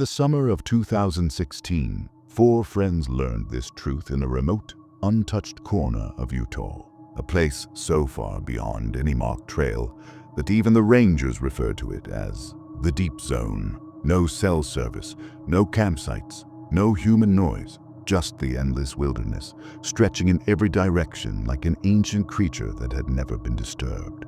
the summer of 2016, four friends learned this truth in a remote, untouched corner of Utah, a place so far beyond any marked trail that even the rangers refer to it as the Deep Zone. No cell service, no campsites, no human noise, just the endless wilderness, stretching in every direction like an ancient creature that had never been disturbed.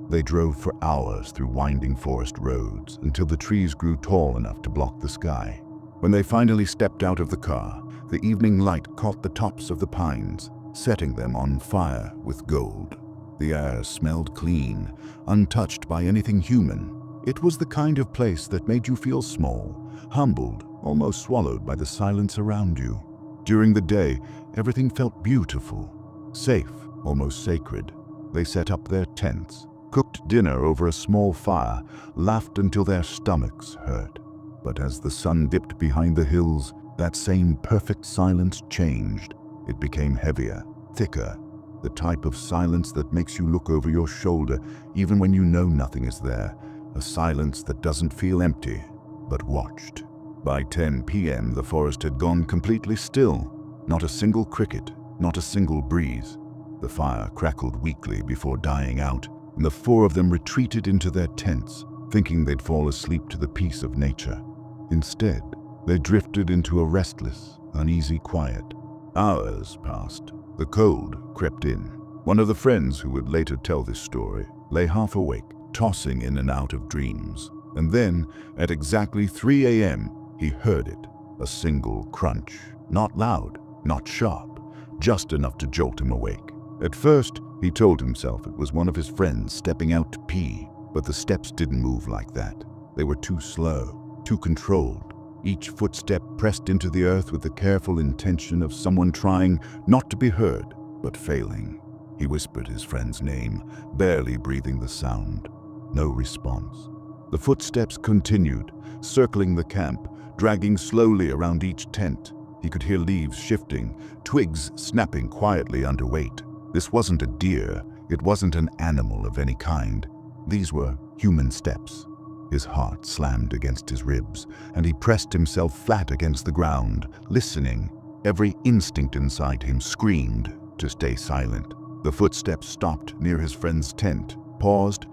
They drove for hours through winding forest roads until the trees grew tall enough to block the sky. When they finally stepped out of the car, the evening light caught the tops of the pines, setting them on fire with gold. The air smelled clean, untouched by anything human. It was the kind of place that made you feel small, humbled, almost swallowed by the silence around you. During the day, everything felt beautiful, safe, almost sacred. They set up their tents, cooked dinner over a small fire, laughed until their stomachs hurt. But as the sun dipped behind the hills, that same perfect silence changed. It became heavier, thicker, the type of silence that makes you look over your shoulder even when you know nothing is there, a silence that doesn't feel empty, but watched. By 10 p.m., the forest had gone completely still. Not a single cricket, not a single breeze. The fire crackled weakly before dying out, and the four of them retreated into their tents, thinking they'd fall asleep to the peace of nature. Instead, they drifted into a restless, uneasy quiet. Hours passed. The cold crept in. One of the friends who would later tell this story lay half awake, tossing in and out of dreams. And then, at exactly 3 a.m., he heard it, a single crunch. Not loud, not sharp, just enough to jolt him awake. At first, he told himself it was one of his friends stepping out to pee, but the steps didn't move like that. They were too slow, too controlled. Each footstep pressed into the earth with the careful intention of someone trying not to be heard, but failing. He whispered his friend's name, barely breathing the sound. No response. The footsteps continued, circling the camp, dragging slowly around each tent. He could hear leaves shifting, twigs snapping quietly under weight. This wasn't a deer, it wasn't an animal of any kind. These were human steps. His heart slammed against his ribs, and he pressed himself flat against the ground, listening. Every instinct inside him screamed to stay silent. The footsteps stopped near his friend's tent, paused,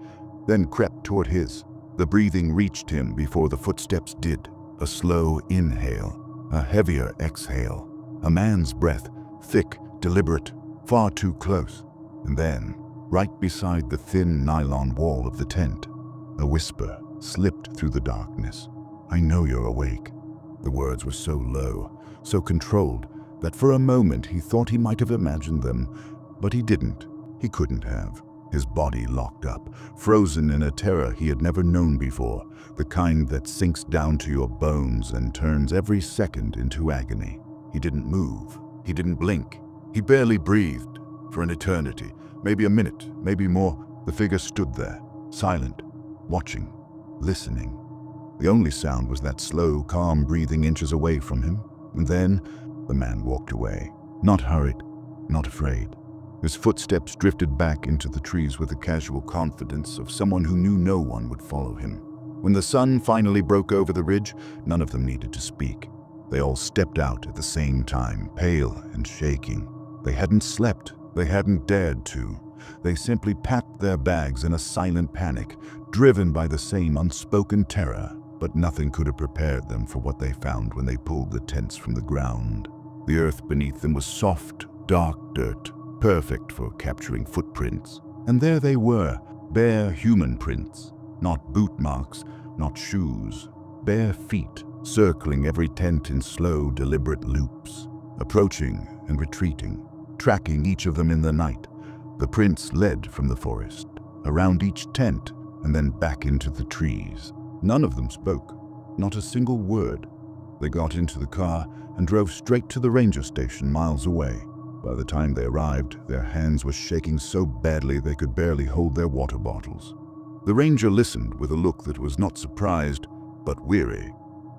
then crept toward his. The breathing reached him before the footsteps did. A slow inhale, a heavier exhale. A man's breath, thick, deliberate, far too close. And then, right beside the thin nylon wall of the tent, a whisper slipped through the darkness. "I know you're awake." The words were so low, so controlled, that for a moment he thought he might have imagined them, but he didn't. He couldn't have. His body locked up, frozen in a terror he had never known before, the kind that sinks down to your bones and turns every second into agony. He didn't move. He didn't blink. He barely breathed. For an eternity, maybe a minute, maybe more, the figure stood there, silent, watching, listening. The only sound was that slow, calm breathing inches away from him. And then the man walked away, not hurried, not afraid. His footsteps drifted back into the trees with the casual confidence of someone who knew no one would follow him. When the sun finally broke over the ridge, none of them needed to speak. They all stepped out at the same time, pale and shaking. They hadn't slept. They hadn't dared to. They simply packed their bags in a silent panic, driven by the same unspoken terror, but nothing could have prepared them for what they found when they pulled the tents from the ground. The earth beneath them was soft, dark dirt, perfect for capturing footprints. And there they were, bare human prints, not boot marks, not shoes, bare feet, circling every tent in slow, deliberate loops, approaching and retreating, tracking each of them in the night. The prints led from the forest, around each tent, and then back into the trees. None of them spoke, not a single word. They got into the car and drove straight to the ranger station miles away. By the time they arrived, their hands were shaking so badly they could barely hold their water bottles. The ranger listened with a look that was not surprised, but weary.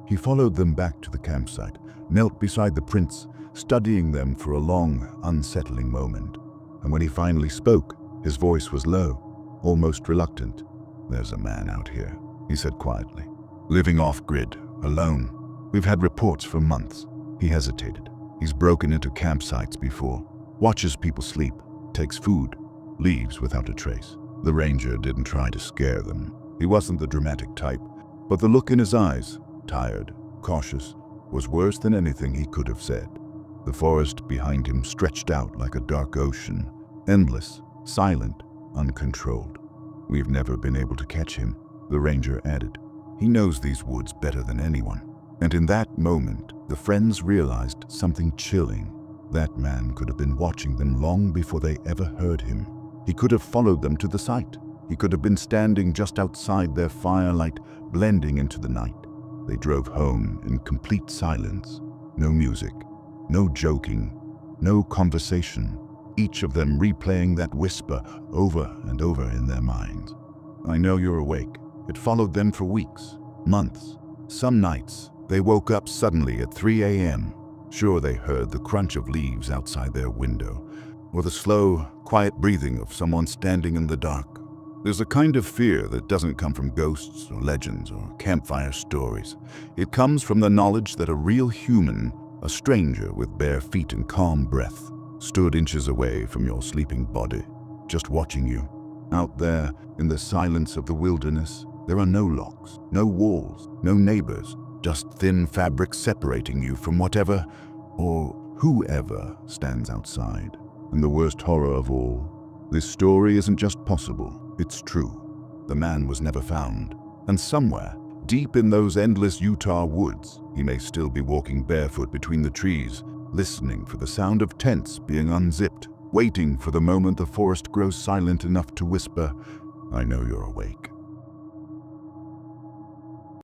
He followed them back to the campsite, knelt beside the prints, studying them for a long, unsettling moment. And when he finally spoke, his voice was low, almost reluctant. "There's a man out here," he said quietly. "Living off-grid, alone. We've had reports for months. He hesitated. He's broken into campsites before, watches people sleep, takes food, leaves without a trace. The ranger didn't try to scare them. He wasn't the dramatic type, but the look in his eyes, tired, cautious, was worse than anything he could have said. The forest behind him stretched out like a dark ocean, endless, silent, uncontrolled. We've never been able to catch him, the ranger added. He knows these woods better than anyone. And in that moment, the friends realized something chilling. That man could have been watching them long before they ever heard him. He could have followed them to the site. He could have been standing just outside their firelight, blending into the night. They drove home in complete silence. No music, no joking, no conversation. Each of them replaying that whisper over and over in their minds. I know you're awake. It followed them for weeks, months. Some nights, they woke up suddenly at 3 a.m. Sure, they heard the crunch of leaves outside their window, or the slow, quiet breathing of someone standing in the dark. There's a kind of fear that doesn't come from ghosts or legends or campfire stories. It comes from the knowledge that a real human, a stranger with bare feet and calm breath, stood inches away from your sleeping body, just watching you. Out there, in the silence of the wilderness, there are no locks, no walls, no neighbors, just thin fabric separating you from whatever or whoever stands outside. And the worst horror of all, this story isn't just possible, it's true. The man was never found, and somewhere, deep in those endless Utah woods, he may still be walking barefoot between the trees, listening for the sound of tents being unzipped, waiting for the moment the forest grows silent enough to whisper, I know you're awake.